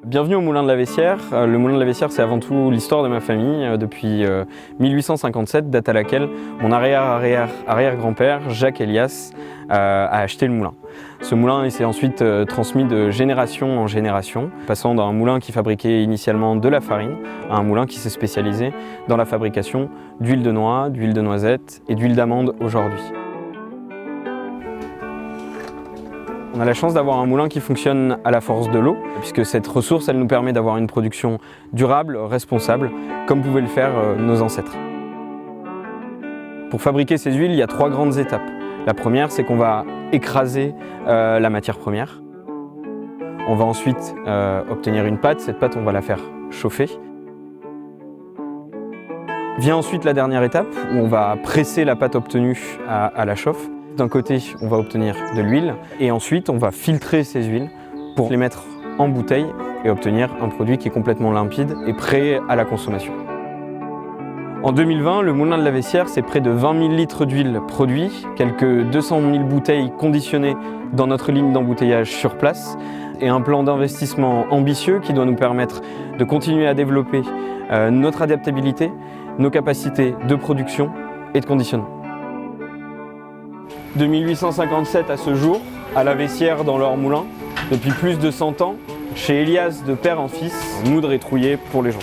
Bienvenue au Moulin de la Vessière. Le Moulin de la Vessière, c'est avant tout l'histoire de ma famille. Depuis 1857, date à laquelle mon arrière-grand-père, Jacques Elias, a acheté le moulin. Ce moulin il s'est ensuite transmis de génération en génération, passant d'un moulin qui fabriquait initialement de la farine à un moulin qui s'est spécialisé dans la fabrication d'huile de noix, d'huile de noisette et d'huile d'amande aujourd'hui. On a la chance d'avoir un moulin qui fonctionne à la force de l'eau, puisque cette ressource elle nous permet d'avoir une production durable, responsable, comme pouvaient le faire nos ancêtres. Pour fabriquer ces huiles, il y a 3 grandes étapes. La première, c'est qu'on va écraser la matière première. On va ensuite obtenir une pâte. Cette pâte, on va la faire chauffer. Vient ensuite la dernière étape, où on va presser la pâte obtenue à la chauffe. D'un côté, on va obtenir de l'huile et ensuite, on va filtrer ces huiles pour les mettre en bouteille et obtenir un produit qui est complètement limpide et prêt à la consommation. En 2020, le Moulin de la Vessière, c'est près de 20 000 litres d'huile produits, quelques 200 000 bouteilles conditionnées dans notre ligne d'embouteillage sur place et un plan d'investissement ambitieux qui doit nous permettre de continuer à développer notre adaptabilité, nos capacités de production et de conditionnement. De 1857 à ce jour, à la Vessière dans leur moulin, depuis plus de 100 ans, chez Elias de père en fils, moudre et trouiller pour les gens.